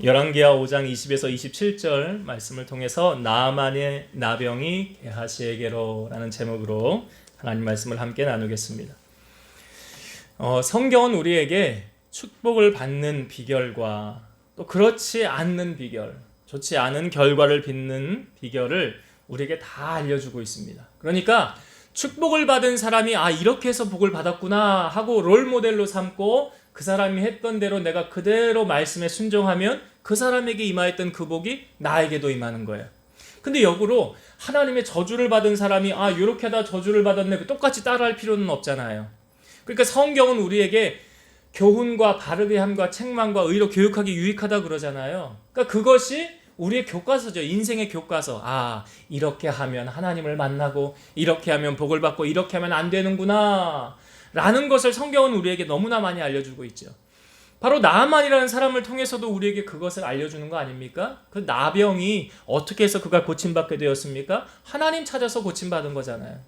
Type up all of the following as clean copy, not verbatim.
열왕기하 5장 20에서 27절 말씀을 통해서 나아만의 나병이 게하시에게로 라는 제목으로 하나님 말씀을 함께 나누겠습니다. 성경은 우리에게 축복을 받는 비결과 또 그렇지 않는 비결, 좋지 않은 결과를 빚는 비결을 우리에게 다 알려주고 있습니다. 그러니까 축복을 받은 사람이 이렇게 해서 복을 받았구나 하고 롤모델로 삼고 그 사람이 했던 대로 내가 그대로 말씀에 순종하면 그 사람에게 임하였던 그 복이 나에게도 임하는 거예요. 근데 역으로 하나님의 저주를 받은 사람이 이렇게 하다 저주를 받았네 똑같이 따라할 필요는 없잖아요. 그러니까 성경은 우리에게 교훈과 바르게 함과 책망과 의로 교육하기 유익하다 그러잖아요. 그러니까 그것이 우리의 교과서죠. 인생의 교과서. 이렇게 하면 하나님을 만나고 이렇게 하면 복을 받고 이렇게 하면 안 되는구나 라는 것을 성경은 우리에게 너무나 많이 알려주고 있죠. 바로 나아만이라는 사람을 통해서도 우리에게 그것을 알려주는 거 아닙니까? 그 나병이 어떻게 해서 그가 고침받게 되었습니까? 하나님 찾아서 고침받은 거잖아요.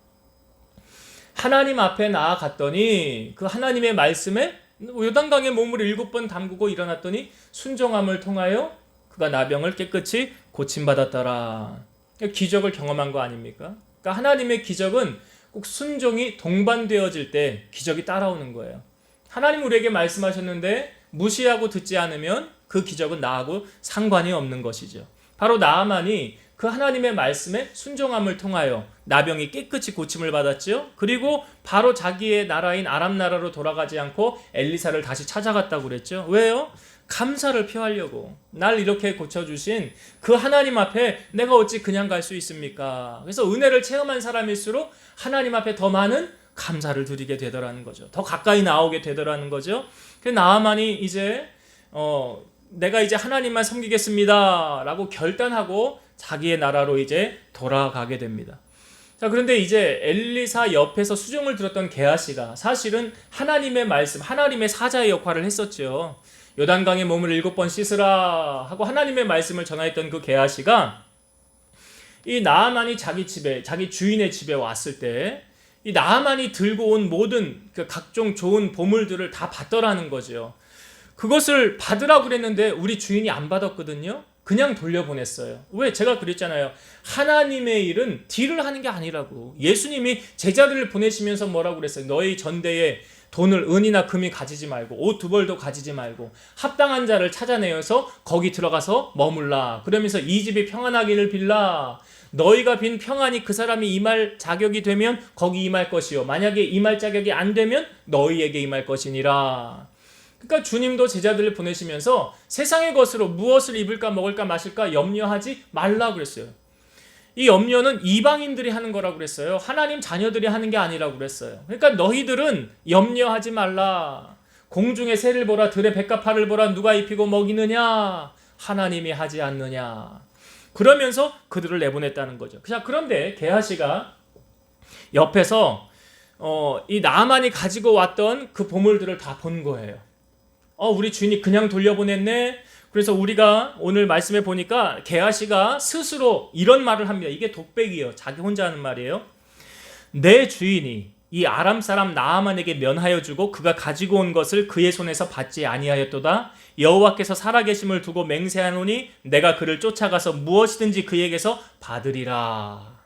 하나님 앞에 나아갔더니 그 하나님의 말씀에 요단강에 몸을 7번 담그고 일어났더니 순종함을 통하여 그가 나병을 깨끗이 고침받았더라. 기적을 경험한 거 아닙니까? 그러니까 하나님의 기적은 꼭 순종이 동반되어질 때 기적이 따라오는 거예요. 하나님 우리에게 말씀하셨는데 무시하고 듣지 않으면 그 기적은 나하고 상관이 없는 것이죠. 바로 나아만이 그 하나님의 말씀에 순종함을 통하여 나병이 깨끗이 고침을 받았죠. 그리고 바로 자기의 나라인 아람 나라로 돌아가지 않고 엘리사를 다시 찾아갔다고 그랬죠. 왜요? 감사를 표하려고. 날 이렇게 고쳐주신 그 하나님 앞에 내가 어찌 그냥 갈 수 있습니까? 그래서 은혜를 체험한 사람일수록 하나님 앞에 더 많은 감사를 드리게 되더라는 거죠. 더 가까이 나오게 되더라는 거죠. 그래서 나아만이 이제 내가 이제 하나님만 섬기겠습니다 라고 결단하고 자기의 나라로 이제 돌아가게 됩니다. 자, 그런데 이제 엘리사 옆에서 수종을 들었던 게하시가 사실은 하나님의 말씀, 하나님의 사자의 역할을 했었죠. 요단강에 몸을 7번 씻으라 하고 하나님의 말씀을 전하였던 그 게하시가 이 나아만이 자기 집에, 자기 주인의 집에 왔을 때 이 나아만이 들고 온 모든 그 각종 좋은 보물들을 다 받더라는 거죠. 그것을 받으라고 그랬는데 우리 주인이 안 받았거든요. 그냥 돌려보냈어요. 왜? 제가 그랬잖아요. 하나님의 일은 딜을 하는 게 아니라고. 예수님이 제자들을 보내시면서 뭐라고 그랬어요? 너희 전대에 돈을 은이나 금이 가지지 말고 옷 2벌도 가지지 말고 합당한 자를 찾아내어서 거기 들어가서 머물라. 그러면서 이 집이 평안하기를 빌라. 너희가 빈 평안이 그 사람이 임할 자격이 되면 거기 임할 것이요. 만약에 임할 자격이 안 되면 너희에게 임할 것이니라. 그러니까 주님도 제자들을 보내시면서 세상의 것으로 무엇을 입을까 먹을까 마실까 염려하지 말라 그랬어요. 이 염려는 이방인들이 하는 거라고 그랬어요. 하나님 자녀들이 하는 게 아니라고 그랬어요. 그러니까 너희들은 염려하지 말라. 공중의 새를 보라, 들의 백합화를 보라. 누가 입히고 먹이느냐? 하나님이 하지 않느냐? 그러면서 그들을 내보냈다는 거죠. 자, 그런데 게하시가 옆에서 이 나아만이 가지고 왔던 그 보물들을 다 본 거예요. 우리 주인이 그냥 돌려보냈네. 그래서 우리가 오늘 말씀해 보니까 게하시가 스스로 이런 말을 합니다. 이게 독백이에요. 자기 혼자 하는 말이에요. 내 주인이 이 아람 사람 나아만에게 면하여 주고 그가 가지고 온 것을 그의 손에서 받지 아니하였도다. 여호와께서 살아계심을 두고 맹세하노니 내가 그를 쫓아가서 무엇이든지 그에게서 받으리라.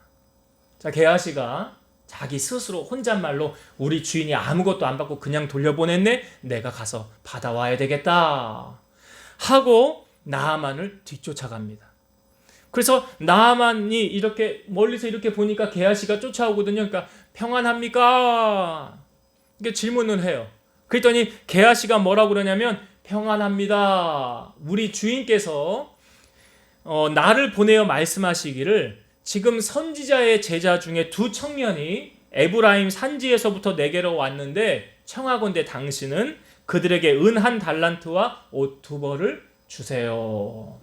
자, 게하시가 자기 스스로 혼잣말로 우리 주인이 아무것도 안 받고 그냥 돌려보냈네. 내가 가서 받아와야 되겠다 하고 나아만을 뒤쫓아갑니다. 그래서 나아만이 이렇게 멀리서 이렇게 보니까 게하시가 쫓아오거든요. 그러니까 평안합니까? 이게 질문을 해요. 그랬더니 게하시가 뭐라고 그러냐면 평안합니다. 우리 주인께서 나를 보내어 말씀하시기를 지금 선지자의 제자 중에 2 청년이 에브라임 산지에서부터 내게로 왔는데 청하건대 당신은 그들에게 은 1달란트와 옷 2벌을 주세요.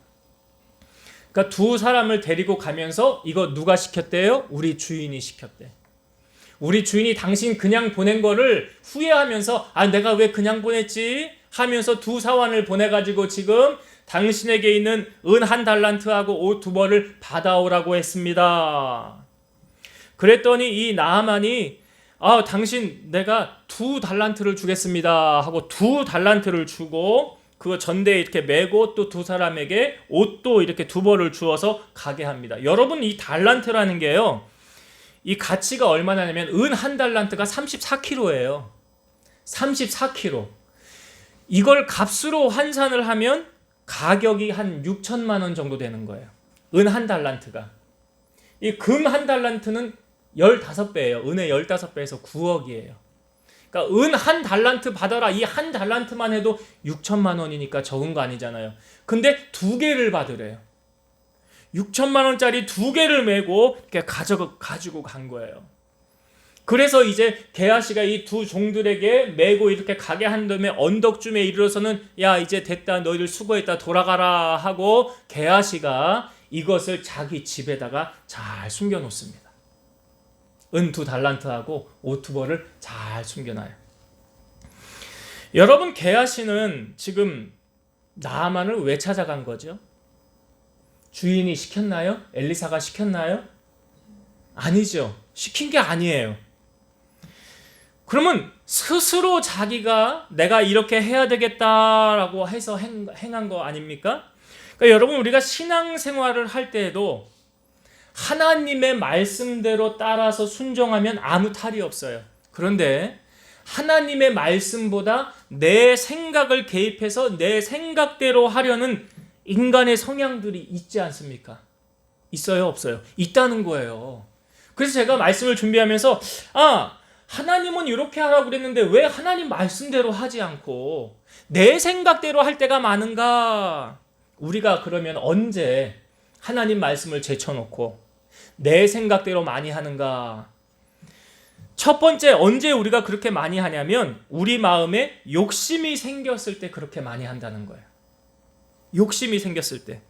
그러니까 2 사람을 데리고 가면서 이거 누가 시켰대요? 우리 주인이 시켰대. 우리 주인이 당신 그냥 보낸 거를 후회하면서 내가 왜 그냥 보냈지? 하면서 2 사환을 보내가지고 지금 당신에게 있는 은 1달란트하고 옷 2벌을 받아오라고 했습니다. 그랬더니 이 나아만이 당신 내가 2달란트를 주겠습니다 하고 2달란트를 주고 그 전대에 이렇게 메고 또 2사람에게 옷도 이렇게 2벌을 주어서 가게 합니다. 여러분, 이 달란트라는 게요, 이 가치가 얼마냐면 은 1달란트가 34kg예요. 34kg. 이걸 값으로 환산을 하면 가격이 한 6천만 원 정도 되는 거예요. 은 1달란트가. 이 금 1달란트는 15배예요. 은의 15배에서 9억이에요. 그러니까 은 1달란트 받아라. 이 1달란트만 해도 6천만 원이니까 적은 거 아니잖아요. 근데 2개를 받으래요. 6천만 원짜리 2개를 메고 이렇게 가지고 간 거예요. 그래서 이제 게하시가 이 2 종들에게 메고 이렇게 가게 한 다음에 언덕쯤에 이르러서는 야, 이제 됐다, 너희들 수고했다, 돌아가라 하고 게하시가 이것을 자기 집에다가 잘 숨겨 놓습니다. 은 2달란트하고 옷 2벌을 잘 숨겨놔요. 여러분, 게하시는 지금 나아만을 왜 찾아간 거죠? 주인이 시켰나요? 엘리사가 시켰나요? 아니죠. 시킨 게 아니에요. 그러면 스스로 자기가 내가 이렇게 해야 되겠다라고 해서 행한 거 아닙니까? 그러니까 여러분, 우리가 신앙생활을 할 때에도 하나님의 말씀대로 따라서 순종하면 아무 탈이 없어요. 그런데 하나님의 말씀보다 내 생각을 개입해서 내 생각대로 하려는 인간의 성향들이 있지 않습니까? 있어요, 없어요? 있다는 거예요. 그래서 제가 말씀을 준비하면서 하나님은 이렇게 하라고 그랬는데 왜 하나님 말씀대로 하지 않고 내 생각대로 할 때가 많은가? 우리가 그러면 언제 하나님 말씀을 제쳐놓고 내 생각대로 많이 하는가? 첫 번째, 언제 우리가 그렇게 많이 하냐면 우리 마음에 욕심이 생겼을 때 그렇게 많이 한다는 거예요. 욕심이 생겼을 때.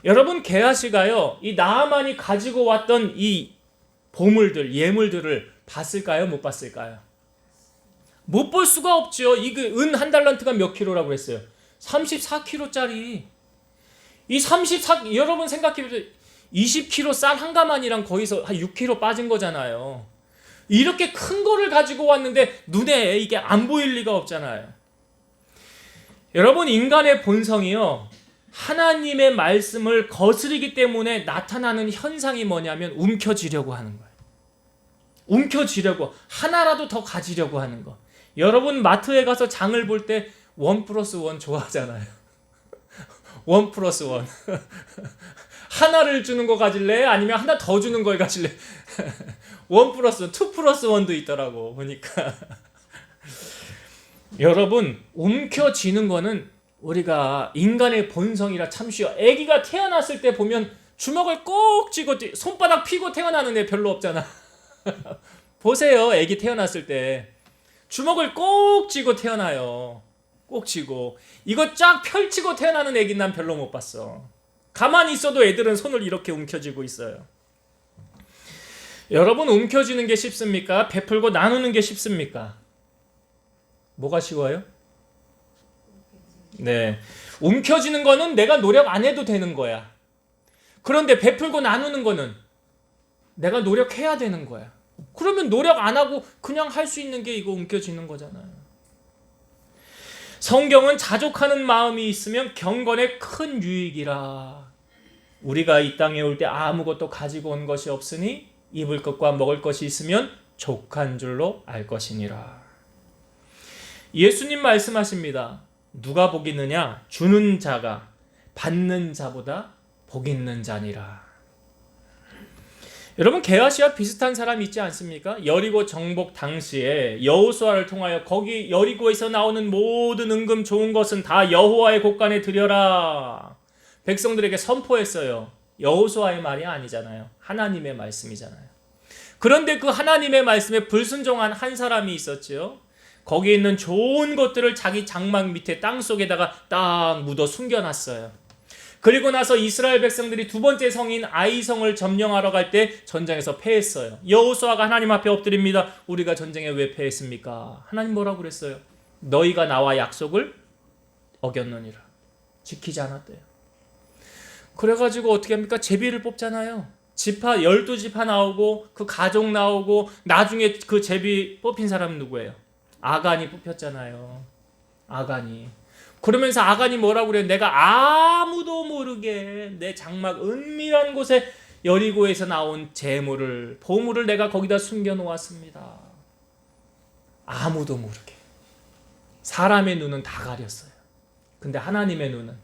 여러분, 게하시가요, 이 나아만이 가지고 왔던 이 보물들, 예물들을 봤을까요? 못 봤을까요? 못 볼 수가 없죠. 이거 은 1달란트가 몇 킬로라고 했어요? 34kg짜리. 여러분 생각해보세요. 20kg 쌀 한 가마니랑 거기서 한 6kg 빠진 거잖아요. 이렇게 큰 거를 가지고 왔는데 눈에 이게 안 보일 리가 없잖아요. 여러분, 인간의 본성이요, 하나님의 말씀을 거스르기 때문에 나타나는 현상이 뭐냐면 움켜쥐려고 하는 거예요. 움켜쥐려고, 하나라도 더 가지려고 하는 거. 여러분, 마트에 가서 장을 볼 때 1+1 좋아하잖아요. 1+1. 하나를 주는 거 가질래? 아니면 하나 더 주는 걸 가질래? 1+1, 2+1도 있더라고 보니까. 여러분, 움켜쥐는 거는 우리가 인간의 본성이라 참 쉬워. 아기가 태어났을 때 보면 주먹을 꼭 쥐고 손바닥 피고 태어나는 애 별로 없잖아. 보세요, 아기 태어났을 때 주먹을 꼭 쥐고 태어나요. 꼭 쥐고. 이거 쫙 펼치고 태어나는 아기 난 별로 못 봤어. 가만히 있어도 애들은 손을 이렇게 움켜쥐고 있어요. 여러분, 움켜쥐는 게 쉽습니까? 베풀고 나누는 게 쉽습니까? 뭐가 쉬워요? 네, 움켜쥐는 거는 내가 노력 안 해도 되는 거야. 그런데 베풀고 나누는 거는 내가 노력해야 되는 거야. 그러면 노력 안 하고 그냥 할 수 있는 게 이거 움켜쥐는 거잖아요. 성경은 자족하는 마음이 있으면 경건에 큰 유익이라. 우리가 이 땅에 올 때 아무것도 가지고 온 것이 없으니 입을 것과 먹을 것이 있으면 족한 줄로 알 것이니라. 예수님 말씀하십니다. 누가 복 있느냐? 주는 자가 받는 자보다 복 있는 자니라. 여러분, 게하시와 비슷한 사람이 있지 않습니까? 여리고 정복 당시에 여호수아를 통하여 거기 여리고에서 나오는 모든 은금 좋은 것은 다 여호와의 곳간에 드려라. 백성들에게 선포했어요. 여호수아의 말이 아니잖아요. 하나님의 말씀이잖아요. 그런데 그 하나님의 말씀에 불순종한 한 사람이 있었죠. 거기에 있는 좋은 것들을 자기 장막 밑에 땅속에다가 딱 묻어 숨겨놨어요. 그리고 나서 이스라엘 백성들이 두 번째 성인 아이성을 점령하러 갈 때 전장에서 패했어요. 여호수아가 하나님 앞에 엎드립니다. 우리가 전쟁에 왜 패했습니까? 하나님 뭐라고 그랬어요? 너희가 나와 약속을 어겼느니라. 지키지 않았대요. 그래가지고 어떻게 합니까? 제비를 뽑잖아요. 지파 12지파 나오고 그 가족 나오고 나중에 그 제비 뽑힌 사람은 누구예요? 아간이 뽑혔잖아요. 아간이. 그러면서 아간이 뭐라고 그래요? 내가 아무도 모르게 내 장막 은밀한 곳에 여리고에서 나온 재물을 보물을 내가 거기다 숨겨 놓았습니다. 아무도 모르게. 사람의 눈은 다 가렸어요. 근데 하나님의 눈은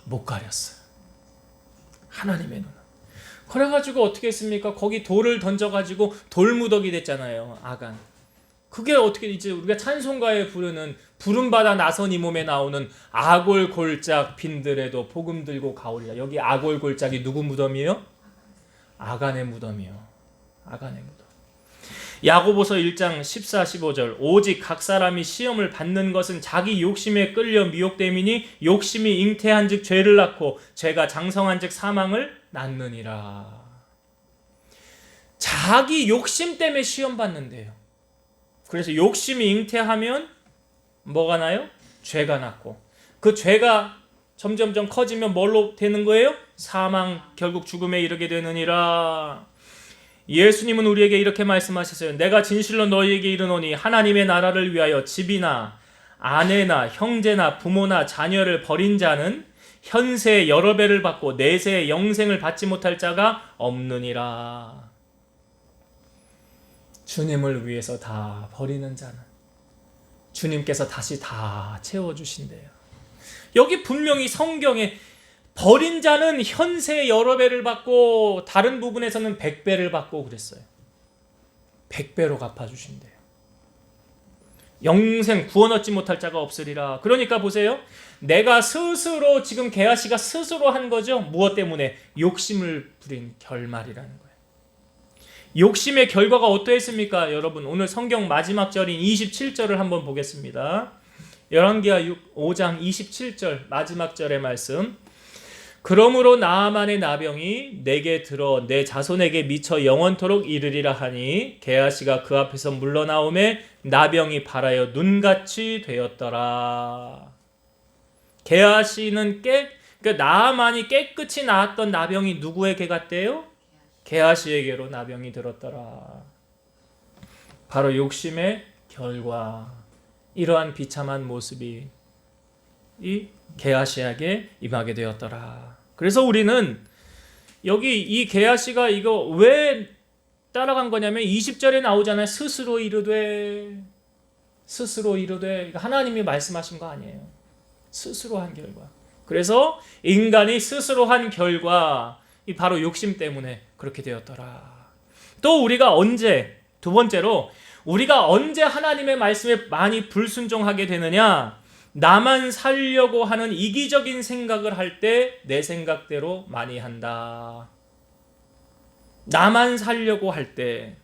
못 가렸어요. 하나님의 눈은. 그래가지고 어떻게 했습니까? 거기 돌을 던져가지고 돌무더기 됐잖아요. 아간. 그게 어떻게 이제 우리가 찬송가에 부르는 부름받아 나선 이 몸에 나오는 아골골짝 빈들에도 복음 들고 가오리라. 여기 아골골짝이 누구 무덤이에요? 아간의 무덤이요. 아간의 무덤. 야고보서 1장 14, 15절 오직 각 사람이 시험을 받는 것은 자기 욕심에 끌려 미혹됨이니 욕심이 잉태한 즉 죄를 낳고 죄가 장성한 즉 사망을 낳느니라. 자기 욕심 때문에 시험 받는데요. 그래서 욕심이 잉태하면 뭐가 나요? 죄가 낳고 그 죄가 점점점 커지면 뭘로 되는 거예요? 사망, 결국 죽음에 이르게 되느니라. 예수님은 우리에게 이렇게 말씀하셨어요. 내가 진실로 너희에게 이르노니 하나님의 나라를 위하여 집이나 아내나 형제나 부모나 자녀를 버린 자는 현세에 여러 배를 받고 내세에 영생을 받지 못할 자가 없느니라. 주님을 위해서 다 버리는 자는 주님께서 다시 다 채워주신대요. 여기 분명히 성경에 버린 자는 현세에 여러 배를 받고 다른 부분에서는 100배를 받고 그랬어요. 100배로 갚아주신대요. 영생 구원 얻지 못할 자가 없으리라. 그러니까 보세요. 내가 스스로 지금 게하시가 스스로 한 거죠. 무엇 때문에? 욕심을 부린 결말이라는 거예요. 욕심의 결과가 어떠했습니까? 여러분 오늘 성경 마지막 절인 27절을 한번 보겠습니다. 열왕기하 5장 27절 마지막 절의 말씀. 그러므로 나아만의 나병이 내게 들어 내 자손에게 미쳐 영원토록 이르리라 하니 게하시가 그 앞에서 물러나오매 나병이 발하여 눈같이 되었더라. 게하시는 그러니까 나아만이 깨끗이 나았던 나병이 누구에게 갔대요? 게하시에게로 나병이 들었더라. 바로 욕심의 결과. 이러한 비참한 모습이 이 게하시에게 임하게 되었더라. 그래서 우리는 여기 이 게하시가 이거 왜 따라간 거냐면 20절에 나오잖아요. 스스로 이르되 하나님이 말씀하신 거 아니에요. 스스로 한 결과. 그래서 인간이 스스로 한 결과 이 바로 욕심 때문에 그렇게 되었더라. 또 우리가 언제 두 번째로 우리가 언제 하나님의 말씀에 많이 불순종하게 되느냐? 나만 살려고 하는 이기적인 생각을 할 때 내 생각대로 많이 한다. 나만 살려고 할 때.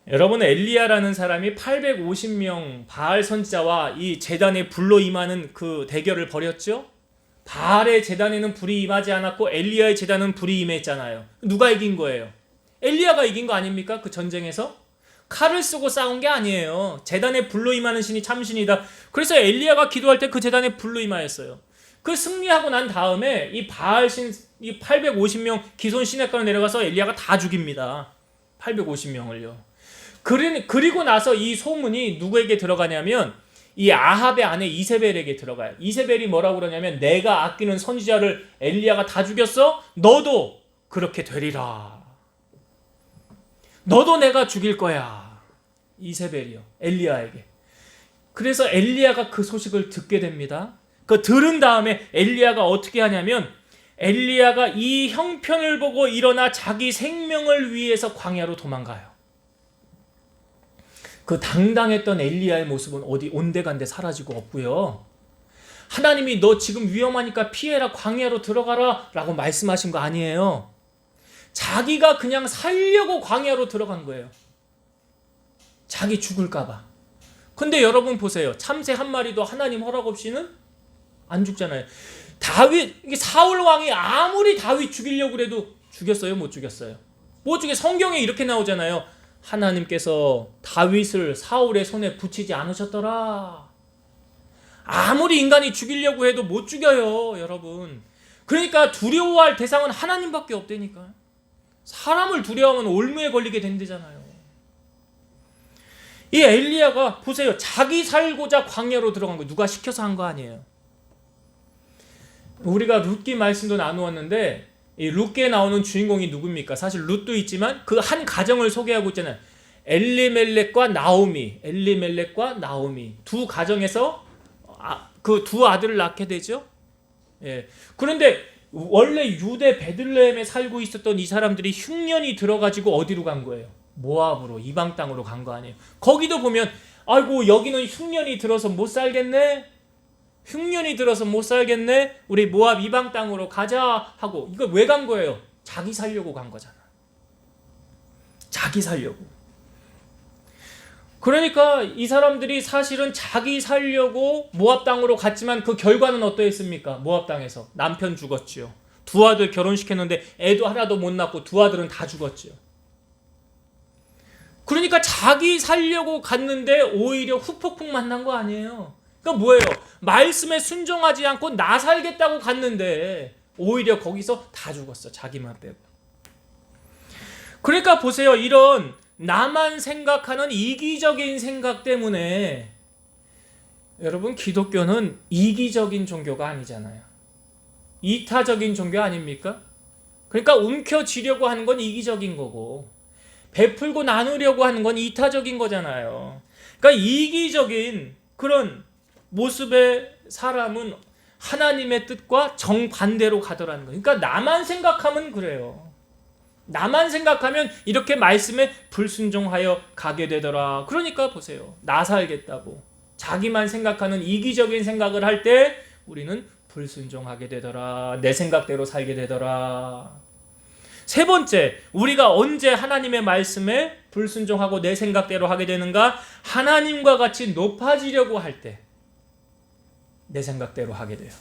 여러분 엘리야라는 사람이 850명 바알 선지자와 이 제단에 불로 임하는 그 대결을 벌였죠. 바알의 제단에는 불이 임하지 않았고 엘리야의 제단은 불이 임했잖아요. 누가 이긴 거예요? 엘리야가 이긴 거 아닙니까? 그 전쟁에서? 칼을 쓰고 싸운 게 아니에요. 제단에 불로 임하는 신이 참신이다. 그래서 엘리야가 기도할 때 그 제단에 불로 임하였어요. 그 승리하고 난 다음에 이 바알 신, 이 850명 기손 시내가로 내려가서 엘리야가 다 죽입니다. 850명을요. 그리고 나서 이 소문이 누구에게 들어가냐면 이 아합의 아내 이세벨에게 들어가요. 이세벨이 뭐라고 그러냐면 내가 아끼는 선지자를 엘리야가 다 죽였어? 너도 그렇게 되리라. 너도 내가 죽일 거야. 이세벨이요. 엘리야에게. 그래서 엘리야가 그 소식을 듣게 됩니다. 그 들은 다음에 엘리야가 어떻게 하냐면 엘리야가 이 형편을 보고 일어나 자기 생명을 위해서 광야로 도망가요. 그 당당했던 엘리야의 모습은 어디 온데간데 사라지고 없고요. 하나님이 너 지금 위험하니까 피해라, 광야로 들어가라 라고 말씀하신 거 아니에요. 자기가 그냥 살려고 광야로 들어간 거예요. 자기 죽을까 봐. 근데 여러분 보세요. 참새 한 마리도 하나님 허락 없이는 안 죽잖아요. 사울 왕이 아무리 다윗 죽이려고 그래도 죽였어요? 못 죽였어요? 못 죽여. 성경에 이렇게 나오잖아요. 하나님께서 다윗을 사울의 손에 붙이지 않으셨더라. 아무리 인간이 죽이려고 해도 못 죽여요, 여러분. 그러니까 두려워할 대상은 하나님밖에 없다니까요. 사람을 두려워하면 올무에 걸리게 된대잖아요. 이 엘리야가 보세요. 자기 살고자 광야로 들어간 거 누가 시켜서 한 거 아니에요. 우리가 룻기 말씀도 나누었는데 이 룻기에 나오는 주인공이 누굽니까? 사실 룻도 있지만 그 한 가정을 소개하고 있잖아요. 엘리멜렉과 나오미, 엘리멜렉과 나오미 두 가정에서 그 두 아들을 낳게 되죠. 예. 그런데 원래 유대 베들레헴에 살고 있었던 이 사람들이 흉년이 들어가지고 어디로 간 거예요? 모압으로, 이방 땅으로 간 거 아니에요. 거기도 보면 아이고 여기는 흉년이 들어서 못 살겠네. 흉년이 들어서 못 살겠네. 우리 모압 이방 땅으로 가자 하고 이거 왜 간 거예요? 자기 살려고 간 거잖아. 자기 살려고. 그러니까 이 사람들이 사실은 자기 살려고 모압 땅으로 갔지만 그 결과는 어떠했습니까? 모압 땅에서 남편 죽었지요. 두 아들 결혼시켰는데 애도 하나도 못 낳고 두 아들은 다 죽었지요. 그러니까 자기 살려고 갔는데 오히려 후폭풍 만난 거 아니에요. 그러니까 뭐예요? 말씀에 순종하지 않고 나 살겠다고 갔는데 오히려 거기서 다 죽었어. 자기만 빼고. 그러니까 보세요. 이런 나만 생각하는 이기적인 생각 때문에 여러분 기독교는 이기적인 종교가 아니잖아요. 이타적인 종교 아닙니까? 그러니까 움켜쥐려고 하는 건 이기적인 거고 베풀고 나누려고 하는 건 이타적인 거잖아요. 그러니까 이기적인 그런 모습의 사람은 하나님의 뜻과 정반대로 가더라는 거예요. 그러니까 나만 생각하면 그래요. 나만 생각하면 이렇게 말씀에 불순종하여 가게 되더라. 그러니까 보세요. 나 살겠다고 자기만 생각하는 이기적인 생각을 할 때 우리는 불순종하게 되더라. 내 생각대로 살게 되더라. 세 번째, 우리가 언제 하나님의 말씀에 불순종하고 내 생각대로 하게 되는가? 하나님과 같이 높아지려고 할 때 내 생각대로 하게 돼요.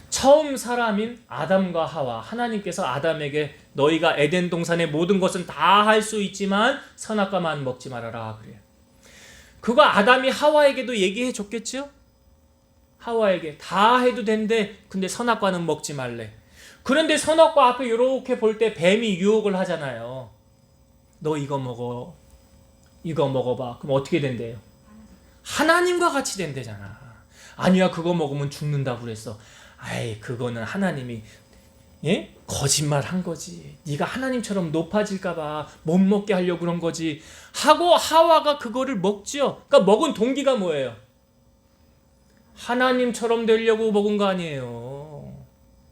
처음 사람인 아담과 하와, 하나님께서 아담에게 너희가 에덴 동산의 모든 것은 다 할 수 있지만 선악과만 먹지 말아라 그래요. 그거 아담이 하와에게도 얘기해 줬겠죠? 하와에게 다 해도 된대. 근데 선악과는 먹지 말래. 그런데 선악과 앞에 이렇게 볼 때 뱀이 유혹을 하잖아요. 너 이거 먹어. 이거 먹어봐. 그럼 어떻게 된대요? 하나님과 같이 된대잖아. 아니야 그거 먹으면 죽는다고 그랬어. 아이 그거는 하나님이 거짓말 한 거지. 네가 하나님처럼 높아질까봐 못 먹게 하려고 그런 거지 하고 하와가 그거를 먹죠. 그러니까 먹은 동기가 뭐예요? 하나님처럼 되려고 먹은 거 아니에요.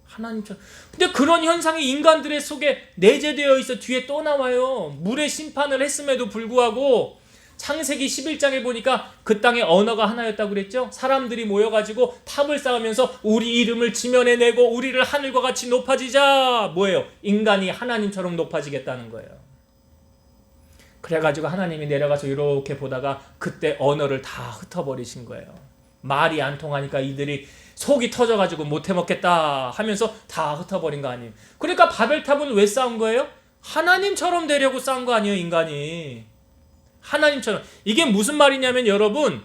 하나님처럼. 근데 그런 현상이 인간들의 속에 내재되어 있어. 뒤에 또 나와요. 물의 심판을 했음에도 불구하고 창세기 11장에 보니까 그 땅의 언어가 하나였다고 그랬죠. 사람들이 모여가지고 탑을 쌓으면서 우리 이름을 지면에 내고 우리를 하늘과 같이 높아지자. 뭐예요? 인간이 하나님처럼 높아지겠다는 거예요. 그래가지고 하나님이 내려가서 이렇게 보다가 그때 언어를 다 흩어버리신 거예요. 말이 안 통하니까 이들이 속이 터져가지고 못 해먹겠다 하면서 다 흩어버린 거 아니에요. 그러니까 바벨탑은 왜 쌓은 거예요? 하나님처럼 되려고 쌓은 거 아니에요, 인간이. 하나님처럼. 이게 무슨 말이냐면 여러분,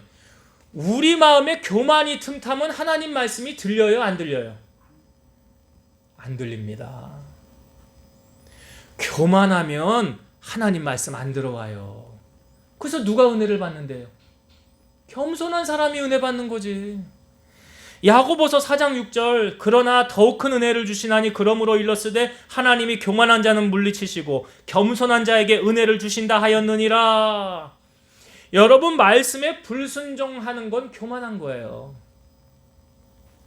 우리 마음에 교만이 틈타면 하나님 말씀이 들려요, 안 들려요? 안 들립니다. 교만하면 하나님 말씀 안 들어와요. 그래서 누가 은혜를 받는데요? 겸손한 사람이 은혜 받는 거지. 야고보서 4장 6절 그러나 더욱 큰 은혜를 주시나니 그러므로 일렀으되 하나님이 교만한 자는 물리치시고 겸손한 자에게 은혜를 주신다 하였느니라. 여러분 말씀에 불순종하는 건 교만한 거예요.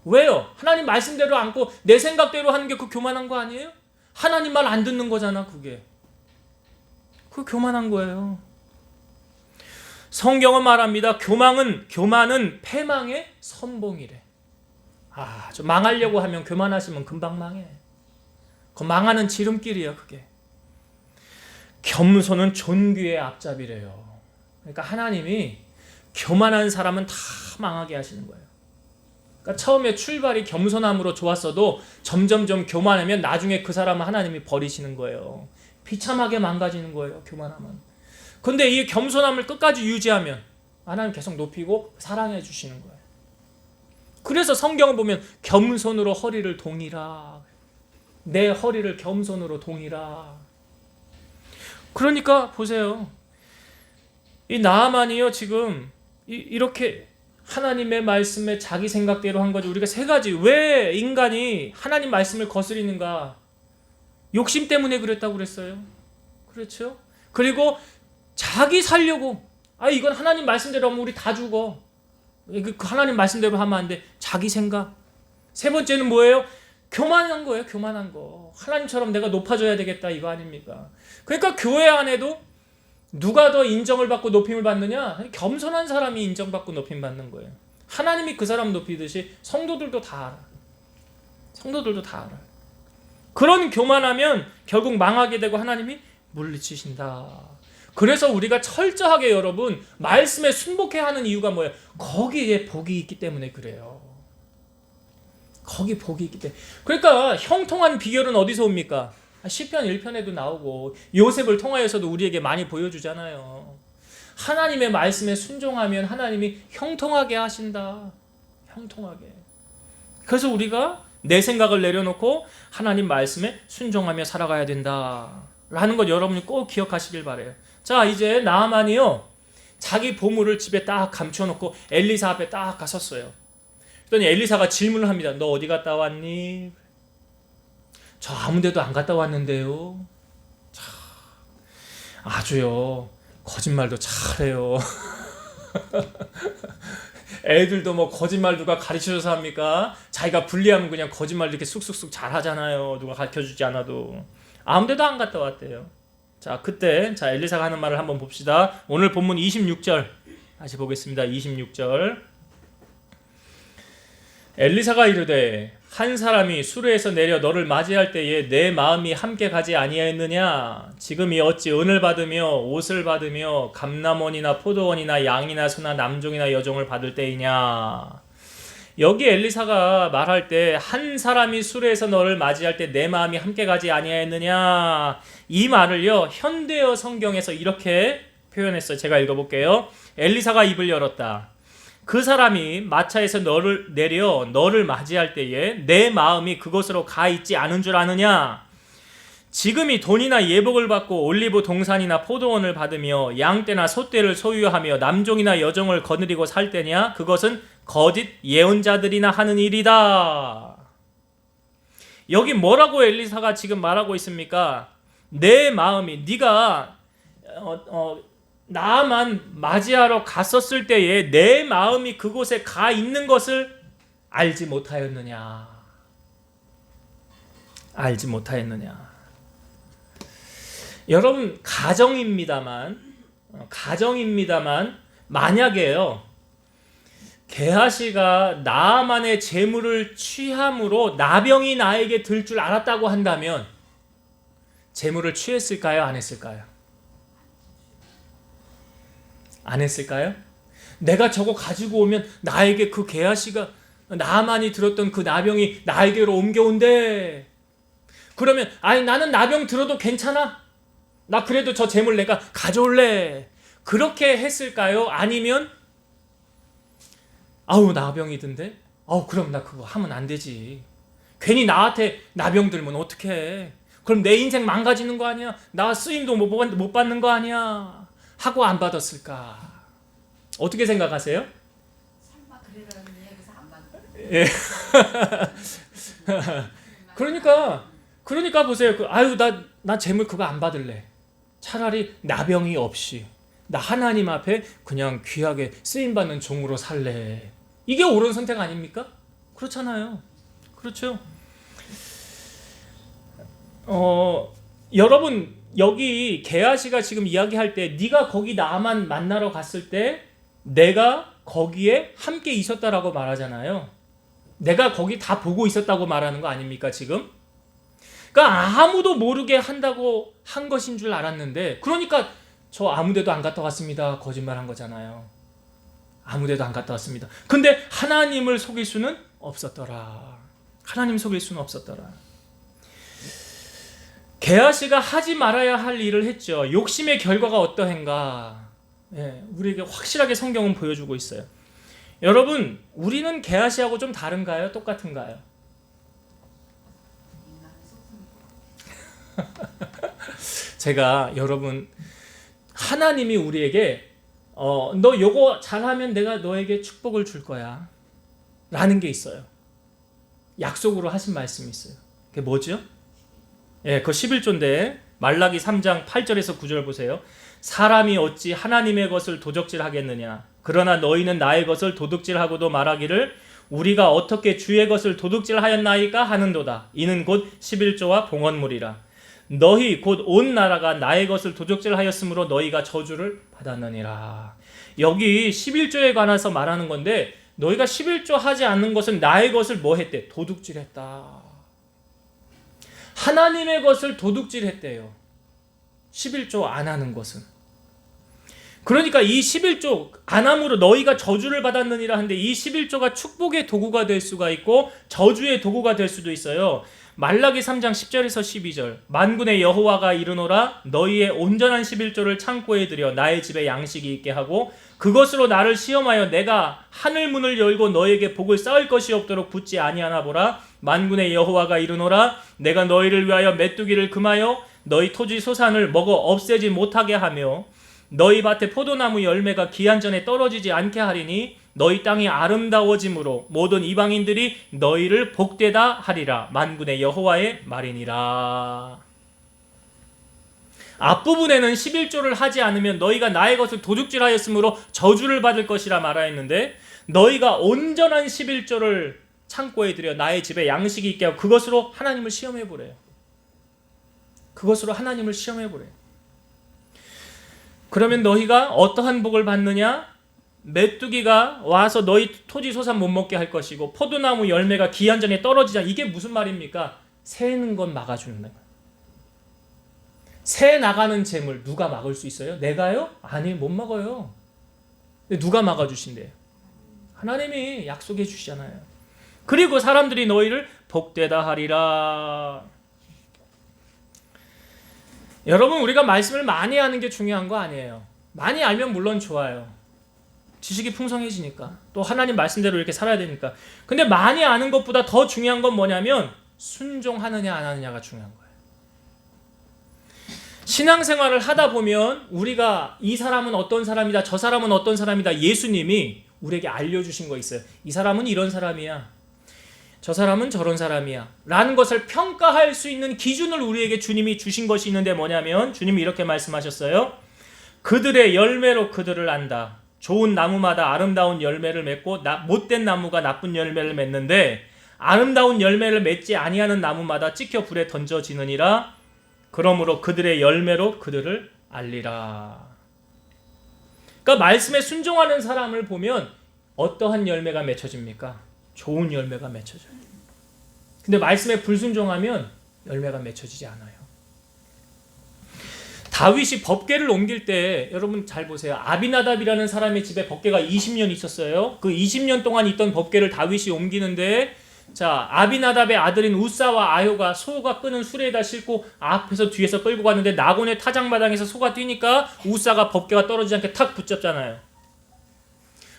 왜요? 하나님 말씀대로 않고 내 생각대로 하는 게 그 교만한 거 아니에요? 하나님 말 안 듣는 거잖아 그게. 그 교만한 거예요. 성경은 말합니다. 교만은 패망의 선봉이래. 좀 망하려고 하면 교만하시면 금방 망해. 그 망하는 지름길이에요, 그게. 겸손은 존귀의 앞잡이래요. 그러니까 하나님이 교만한 사람은 다 망하게 하시는 거예요. 그러니까 처음에 출발이 겸손함으로 좋았어도 점점점 교만하면 나중에 그 사람은 하나님이 버리시는 거예요. 비참하게 망가지는 거예요, 교만하면. 근데 이 겸손함을 끝까지 유지하면 하나님 계속 높이고 사랑해 주시는 거예요. 그래서 성경을 보면 겸손으로 허리를 동이라. 내 허리를 겸손으로 동이라. 그러니까 보세요. 이 나아만이요 지금 이렇게 하나님의 말씀에 자기 생각대로 한 거지. 우리가 세 가지, 왜 인간이 하나님 말씀을 거스리는가? 욕심 때문에 그랬다고 그랬어요. 그렇죠? 그리고 자기 살려고, 이건 하나님 말씀대로 하면 우리 다 죽어, 그 하나님 말씀대로 하면 안 돼. 자기 생각. 세 번째는 뭐예요? 교만한 거예요. 교만한 거. 하나님처럼 내가 높아져야 되겠다, 이거 아닙니까? 그러니까 교회 안에도 누가 더 인정을 받고 높임을 받느냐? 겸손한 사람이 인정받고 높임 받는 거예요. 하나님이 그 사람 높이듯이 성도들도 다 알아. 성도들도 다 알아. 그런 교만하면 결국 망하게 되고 하나님이 물리치신다. 그래서 우리가 철저하게 여러분 말씀에 순복해야 하는 이유가 뭐예요? 거기에 복이 있기 때문에 그래요. 거기 복이 있기 때문에. 그러니까 형통한 비결은 어디서 옵니까? 시편 1편에도 나오고 요셉을 통하여서도 우리에게 많이 보여주잖아요. 하나님의 말씀에 순종하면 하나님이 형통하게 하신다. 형통하게. 그래서 우리가 내 생각을 내려놓고 하나님 말씀에 순종하며 살아가야 된다 라는 것 여러분이 꼭 기억하시길 바래요. 자, 이제 나아만이요 자기 보물을 집에 딱 감춰놓고 엘리사 앞에 딱 갔었어요. 그랬더니 엘리사가 질문을 합니다. 너 어디 갔다 왔니? 저 아무 데도 안 갔다 왔는데요. 참, 아주요 거짓말도 잘해요. 애들도 뭐 거짓말 누가 가르쳐줘서 합니까? 자기가 불리하면 그냥 거짓말 이렇게 쑥쑥쑥 잘하잖아요. 누가 가르쳐주지 않아도. 아무 데도 안 갔다 왔대요. 자, 그때 엘리사가 하는 말을 한번 봅시다. 오늘 본문 26절 다시 보겠습니다. 26절. 엘리사가 이르되 한 사람이 수르에서 내려 너를 맞이할 때에 내 마음이 함께 가지 아니하였느냐? 지금이 어찌 은을 받으며 옷을 받으며 감람원이나 포도원이나 양이나 소나 남종이나 여종을 받을 때이냐? 여기 엘리사가 말할 때 한 사람이 수르에서 너를 맞이할 때 내 마음이 함께 가지 아니하였느냐? 이 말을요 현대어 성경에서 이렇게 표현했어요. 제가 읽어볼게요. 엘리사가 입을 열었다. 그 사람이 마차에서 너를 내려 너를 맞이할 때에 내 마음이 그곳으로 가 있지 않은 줄 아느냐? 지금이 돈이나 예복을 받고 올리브 동산이나 포도원을 받으며 양떼나 소떼를 소유하며 남종이나 여종을 거느리고 살 때냐? 그것은 거짓 예언자들이나 하는 일이다. 여기 뭐라고 엘리사가 지금 말하고 있습니까? 내 마음이 네가 나만 맞이하러 갔었을 때에 내 마음이 그곳에 가 있는 것을 알지 못하였느냐? 알지 못하였느냐? 여러분 가정입니다만 만약에요 게하시가 나아만의 재물을 취함으로 나병이 나에게 들 줄 알았다고 한다면 재물을 취했을까요? 안 했을까요? 안 했을까요? 내가 저거 가지고 오면 나에게 그 게하시가 나만이 들었던 그 나병이 나에게로 옮겨온대. 그러면 나는 나병 들어도 괜찮아. 나 그래도 저 재물 내가 가져올래. 그렇게 했을까요? 아니면 나병이던데? 그럼 나 그거 하면 안 되지. 괜히 나한테 나병 들면 어떡해. 그럼 내 인생 망가지는 거 아니야. 나 쓰임도 못 받는 거 아니야. 하고 안 받았을까? 어떻게 생각하세요? 설마 그러려는 얘기서 안 받을? 예. 그러니까 보세요. 나 재물 그거 안 받을래. 차라리 나병이 없이 나 하나님 앞에 그냥 귀하게 쓰임 받는 종으로 살래. 이게 옳은 선택 아닙니까? 그렇잖아요. 그렇죠. 여러분 여기 게하시가 지금 이야기할 때 네가 거기 나만 만나러 갔을 때 내가 거기에 함께 있었다라고 말하잖아요. 내가 거기 다 보고 있었다고 말하는 거 아닙니까 지금? 그러니까 아무도 모르게 한다고 한 것인 줄 알았는데, 그러니까 저 아무데도 안 갔다 왔습니다 거짓말한 거잖아요. 아무데도 안 갔다 왔습니다. 근데 하나님을 속일 수는 없었더라. 하나님 속일 수는 없었더라. 게하시가 하지 말아야 할 일을 했죠. 욕심의 결과가 어떠한가? 우리에게 확실하게 성경은 보여주고 있어요. 여러분, 우리는 게하시하고 좀 다른가요? 똑같은가요? 인간의 속성이 제가 여러분, 하나님이 우리에게 너 요거 잘하면 내가 너에게 축복을 줄 거야 라는 게 있어요. 약속으로 하신 말씀이 있어요. 그게 뭐죠? 예, 그 11조인데 말라기 3장 8절에서 9절 보세요. 사람이 어찌 하나님의 것을 도적질하겠느냐? 그러나 너희는 나의 것을 도둑질하고도 말하기를 우리가 어떻게 주의 것을 도둑질하였나이까 하는도다. 이는 곧 11조와 봉헌물이라. 너희 곧 온 나라가 나의 것을 도둑질하였으므로 너희가 저주를 받았느니라. 여기 11조에 관해서 말하는 건데 너희가 11조 하지 않는 것은 나의 것을 뭐 했대? 도둑질했다. 하나님의 것을 도둑질했대요. 11조 안 하는 것은. 그러니까 이 11조 안 함으로 너희가 저주를 받았느니라 하는데 이 11조가 축복의 도구가 될 수가 있고 저주의 도구가 될 수도 있어요. 말라기 3장 10절에서 12절 만군의 여호와가 이르노라 너희의 온전한 11조를 창고에 들여 나의 집에 양식이 있게 하고 그것으로 나를 시험하여 내가 하늘 문을 열고 너에게 복을 쌓을 것이 없도록 붙지 아니하나 보라. 만군의 여호와가 이르노라 내가 너희를 위하여 메뚜기를 금하여 너희 토지 소산을 먹어 없애지 못하게 하며 너희 밭에 포도나무 열매가 기한 전에 떨어지지 않게 하리니 너희 땅이 아름다워짐으로 모든 이방인들이 너희를 복되다 하리라. 만군의 여호와의 말이니라. 앞부분에는 11조를 하지 않으면 너희가 나의 것을 도둑질하였으므로 저주를 받을 것이라 말하였는데 너희가 온전한 11조를 창고에 들여 나의 집에 양식이 있게 하고 그것으로 하나님을 시험해 보래요. 그것으로 하나님을 시험해 보래요. 그러면 너희가 어떠한 복을 받느냐? 메뚜기가 와서 너희 토지 소산 못 먹게 할 것이고 포도나무 열매가 기한 전에 떨어지자. 이게 무슨 말입니까? 새는 건 막아주는 거예요. 새 나가는 재물 누가 막을 수 있어요? 내가요? 아니, 못 막아요. 누가 막아주신대요? 하나님이 약속해 주시잖아요. 그리고 사람들이 너희를 복되다 하리라. 여러분, 우리가 말씀을 많이 아는 게 중요한 거 아니에요. 많이 알면 물론 좋아요. 지식이 풍성해지니까. 또 하나님 말씀대로 이렇게 살아야 되니까. 근데 많이 아는 것보다 더 중요한 건 뭐냐면 순종하느냐 안 하느냐가 중요한 거예요. 신앙생활을 하다 보면 우리가 이 사람은 어떤 사람이다, 저 사람은 어떤 사람이다, 예수님이 우리에게 알려주신 거 있어요. 이 사람은 이런 사람이야, 저 사람은 저런 사람이야 라는 것을 평가할 수 있는 기준을 우리에게 주님이 주신 것이 있는데 뭐냐면 주님이 이렇게 말씀하셨어요. 그들의 열매로 그들을 안다. 좋은 나무마다 아름다운 열매를 맺고 못된 나무가 나쁜 열매를 맺는데 아름다운 열매를 맺지 아니하는 나무마다 찍혀 불에 던져지느니라. 그러므로 그들의 열매로 그들을 알리라. 그러니까 말씀에 순종하는 사람을 보면 어떠한 열매가 맺혀집니까? 좋은 열매가 맺혀져요. 근데 말씀에 불순종하면 열매가 맺혀지지 않아요. 다윗이 법궤를 옮길 때 여러분 잘 보세요. 아비나답이라는 사람의 집에 법궤가 20년 있었어요. 그 20년 동안 있던 법궤를 다윗이 옮기는데 자, 아비나답의 아들인 우사와 아효가 소가 끄는 수레에다 싣고 앞에서 뒤에서 끌고 갔는데 나곤의 타작마당에서 소가 뛰니까 우사가 법궤가 떨어지지 않게 탁 붙잡잖아요.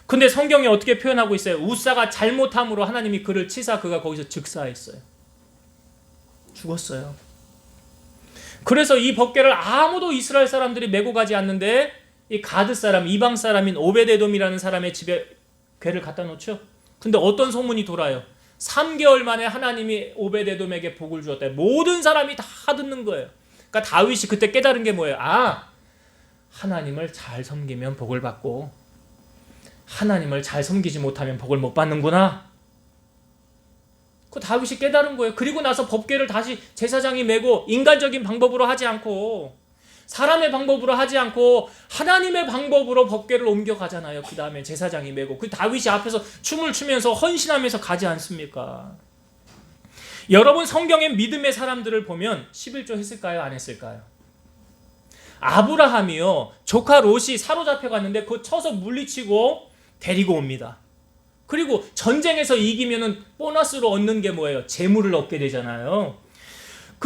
근데 성경이 어떻게 표현하고 있어요? 우사가 잘못함으로 하나님이 그를 치사 그가 거기서 즉사했어요. 죽었어요. 그래서 이 법궤를 아무도 이스라엘 사람들이 메고 가지 않는데 이 가드 사람, 이방 사람인 오베데돔이라는 사람의 집에 궤를 갖다 놓죠. 근데 어떤 소문이 돌아요? 3개월 만에 하나님이 오베데돔에게 복을 주었다. 모든 사람이 다 듣는 거예요. 그러니까 다윗이 그때 깨달은 게 뭐예요? 아, 하나님을 잘 섬기면 복을 받고 하나님을 잘 섬기지 못하면 복을 못 받는구나. 그 다윗이 깨달은 거예요. 그리고 나서 법궤를 다시 제사장이 메고 인간적인 방법으로 하지 않고 사람의 방법으로 하지 않고 하나님의 방법으로 법궤를 옮겨가잖아요. 그 다음에 제사장이 메고 그 다윗이 앞에서 춤을 추면서 헌신하면서 가지 않습니까? 여러분 성경의 믿음의 사람들을 보면 11조 했을까요? 안 했을까요? 아브라함이요. 조카 롯이 사로잡혀 갔는데 그거 쳐서 물리치고 데리고 옵니다. 그리고 전쟁에서 이기면은 보너스로 얻는 게 뭐예요? 재물을 얻게 되잖아요.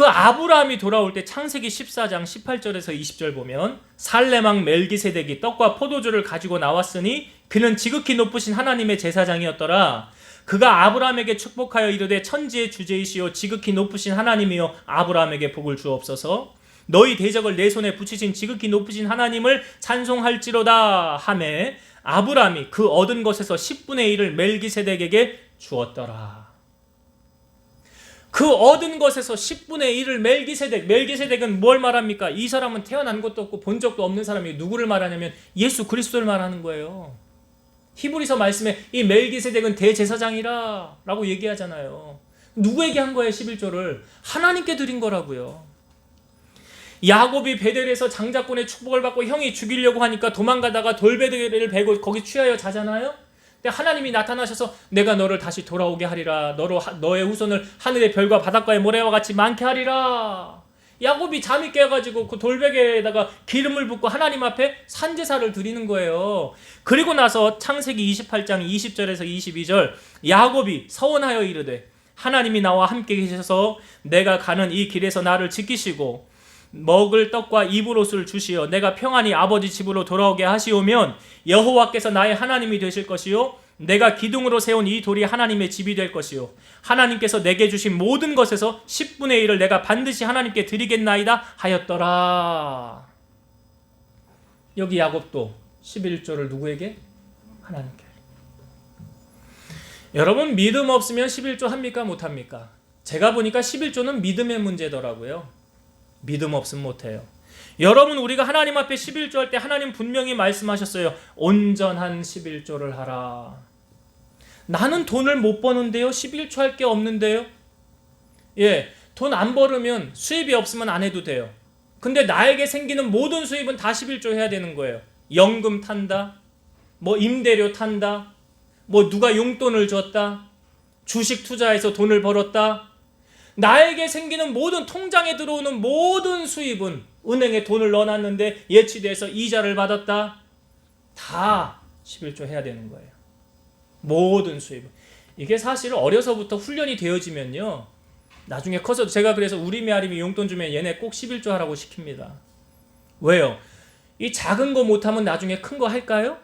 그 아브라함이 돌아올 때 창세기 14장 18절에서 20절 보면 살레망 멜기세덱이 떡과 포도주를 가지고 나왔으니 그는 지극히 높으신 하나님의 제사장이었더라. 그가 아브라함에게 축복하여 이르되 천지의 주제이시오 지극히 높으신 하나님이여 아브라함에게 복을 주옵소서. 너희 대적을 내 손에 붙이신 지극히 높으신 하나님을 찬송할지로다 하매 아브라함이 그 얻은 것에서 10분의 1을 멜기세덱에게 주었더라. 그 얻은 것에서 10분의 1을 멜기세덱은 뭘 말합니까? 이 사람은 태어난 것도 없고 본 적도 없는 사람이 누구를 말하냐면 예수 그리스도를 말하는 거예요. 히브리서 말씀에 이 멜기세덱은 대제사장이라 라고 얘기하잖아요. 누구에게 한 거예요? 11조를 하나님께 드린 거라고요. 야곱이 베델에서 장자권의 축복을 받고 형이 죽이려고 하니까 도망가다가 돌베개를 베고 거기 취하여 자잖아요. 근데 하나님이 나타나셔서 내가 너를 다시 돌아오게 하리라. 너의 후손을 하늘의 별과 바닷가의 모래와 같이 많게 하리라. 야곱이 잠이 깨가지고 그 돌베개에다가 기름을 붓고 하나님 앞에 산제사를 드리는 거예요. 그리고 나서 창세기 28장 20절에서 22절 야곱이 서원하여 이르되 하나님이 나와 함께 계셔서 내가 가는 이 길에서 나를 지키시고 먹을 떡과 입을 옷을 주시어 내가 평안히 아버지 집으로 돌아오게 하시오면 여호와께서 나의 하나님이 되실 것이요 내가 기둥으로 세운 이 돌이 하나님의 집이 될 것이요 하나님께서 내게 주신 모든 것에서 10분의 1을 내가 반드시 하나님께 드리겠나이다 하였더라. 여기 야곱도 11조를 누구에게? 하나님께. 여러분 믿음 없으면 11조 합니까? 못합니까? 제가 보니까 11조는 믿음의 문제더라고요. 믿음 없으면 못해요. 여러분 우리가 하나님 앞에 11조 할 때 하나님 분명히 말씀하셨어요. 온전한 11조를 하라. 나는 돈을 못 버는데요. 11조 할 게 없는데요. 예, 돈 안 벌으면 수입이 없으면 안 해도 돼요. 근데 나에게 생기는 모든 수입은 다 11조 해야 되는 거예요. 연금 탄다. 뭐 임대료 탄다. 뭐 누가 용돈을 줬다. 주식 투자해서 돈을 벌었다. 나에게 생기는 모든 통장에 들어오는 모든 수입은 은행에 돈을 넣어놨는데 예치돼서 이자를 받았다. 다 11조 해야 되는 거예요. 모든 수입은. 이게 사실 어려서부터 훈련이 되어지면요. 나중에 커서 제가 그래서 우리 메아림이 용돈 주면 얘네 꼭 11조 하라고 시킵니다. 왜요? 이 작은 거 못하면 나중에 큰 거 할까요?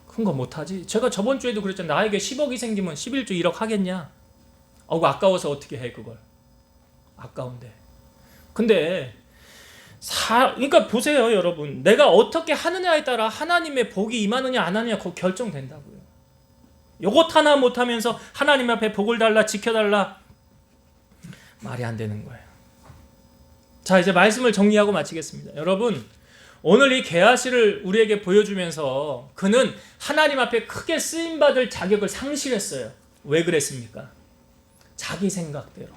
큰 거 못하지. 제가 저번 주에도 그랬잖아요. 나에게 10억이 생기면 11조 1억 하겠냐? 아까워서 어떻게 해 그걸. 아까운데. 근데 그러니까 보세요 여러분. 내가 어떻게 하느냐에 따라 하나님의 복이 임하느냐 안 하느냐 그거 결정된다고요. 요것 하나 못하면서 하나님 앞에 복을 달라 지켜달라 말이 안 되는 거예요. 자 이제 말씀을 정리하고 마치겠습니다. 여러분 오늘 이 게하시를 우리에게 보여주면서 그는 하나님 앞에 크게 쓰임받을 자격을 상실했어요. 왜 그랬습니까? 자기 생각대로.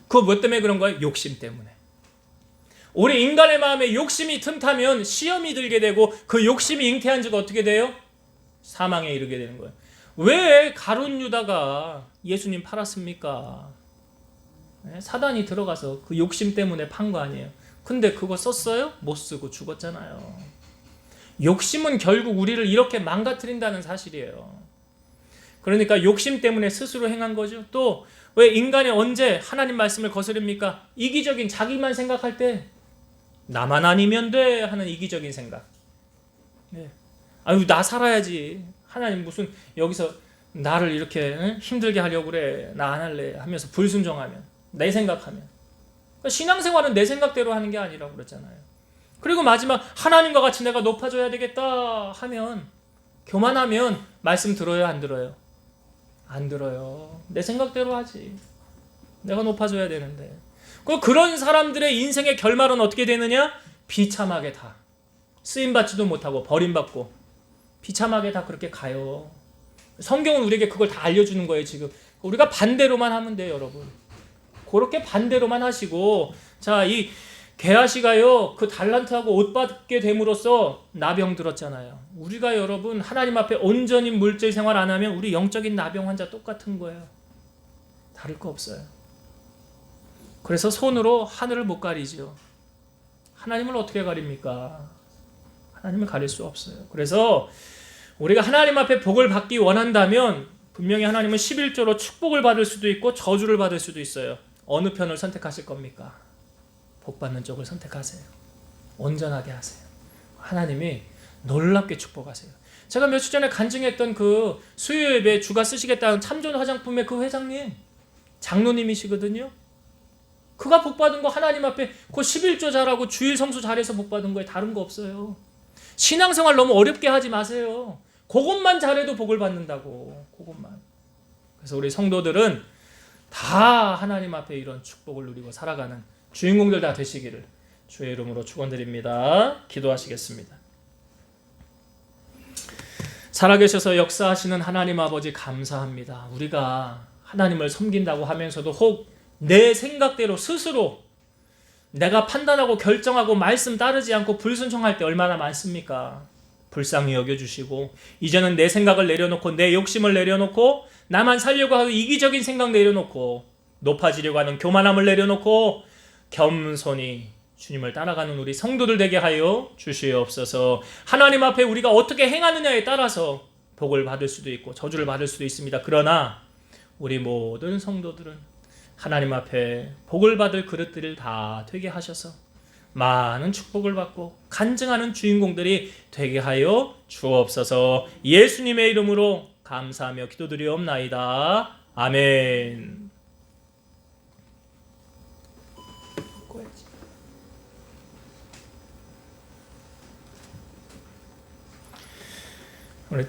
그거 뭐 때문에 그런 거예요? 욕심 때문에. 우리 인간의 마음에 욕심이 틈타면 시험이 들게 되고 그 욕심이 잉태한 즉 어떻게 돼요? 사망에 이르게 되는 거예요. 왜 가룟 유다가 예수님 팔았습니까? 사단이 들어가서 그 욕심 때문에 판 거 아니에요. 근데 그거 썼어요? 못 쓰고 죽었잖아요. 욕심은 결국 우리를 이렇게 망가뜨린다는 사실이에요. 그러니까 욕심 때문에 스스로 행한 거죠. 또 왜 인간이 언제 하나님 말씀을 거스릅니까? 이기적인 자기만 생각할 때 나만 아니면 돼 하는 이기적인 생각. 네. 아유 나 살아야지. 하나님 무슨 여기서 나를 이렇게 힘들게 하려고 그래. 나 안 할래 하면서 불순종하면 내 생각하면. 그러니까 신앙생활은 내 생각대로 하는 게 아니라고 그랬잖아요. 그리고 마지막 하나님과 같이 내가 높아져야 되겠다 하면 교만하면 말씀 들어요 안 들어요? 안 들어요. 내 생각대로 하지. 내가 높아져야 되는데. 그런 사람들의 인생의 결말은 어떻게 되느냐? 비참하게 다. 쓰임받지도 못하고 버림받고 비참하게 다 그렇게 가요. 성경은 우리에게 그걸 다 알려주는 거예요 지금. 우리가 반대로만 하면 돼요 여러분. 그렇게 반대로만 하시고 자 이 게하시가요 그 달란트하고 옷 받게 됨으로써 나병 들었잖아요. 우리가 여러분 하나님 앞에 온전히 물질 생활 안 하면 우리 영적인 나병 환자 똑같은 거예요. 다를 거 없어요. 그래서 손으로 하늘을 못 가리죠. 하나님을 어떻게 가립니까? 하나님을 가릴 수 없어요. 그래서 우리가 하나님 앞에 복을 받기 원한다면 분명히 하나님은 11조로 축복을 받을 수도 있고 저주를 받을 수도 있어요. 어느 편을 선택하실 겁니까? 복 받는 쪽을 선택하세요. 온전하게 하세요. 하나님이 놀랍게 축복하세요. 제가 며칠 전에 간증했던 그 수요 예배 주가 쓰시겠다는 참전 화장품의 그 회장님, 장로님이시거든요. 그가 복 받은 거 하나님 앞에 그 11조 잘하고 주일 성수 잘해서 복 받은 거에 다른 거 없어요. 신앙생활 너무 어렵게 하지 마세요. 그것만 잘해도 복을 받는다고. 그것만. 그래서 우리 성도들은 다 하나님 앞에 이런 축복을 누리고 살아가는 주인공들 다 되시기를 주의 이름으로 축원드립니다. 기도하시겠습니다. 살아계셔서 역사하시는 하나님 아버지 감사합니다. 우리가 하나님을 섬긴다고 하면서도 혹 내 생각대로 스스로 내가 판단하고 결정하고 말씀 따르지 않고 불순종할 때 얼마나 많습니까? 불쌍히 여겨주시고 이제는 내 생각을 내려놓고 내 욕심을 내려놓고 나만 살려고 하고 이기적인 생각 내려놓고 높아지려고 하는 교만함을 내려놓고 겸손히 주님을 따라가는 우리 성도들 되게 하여 주시옵소서. 하나님 앞에 우리가 어떻게 행하느냐에 따라서 복을 받을 수도 있고 저주를 받을 수도 있습니다. 그러나 우리 모든 성도들은 하나님 앞에 복을 받을 그릇들을 다 되게 하셔서 많은 축복을 받고 간증하는 주인공들이 되게 하여 주옵소서. 예수님의 이름으로 감사하며 기도드리옵나이다. 아멘.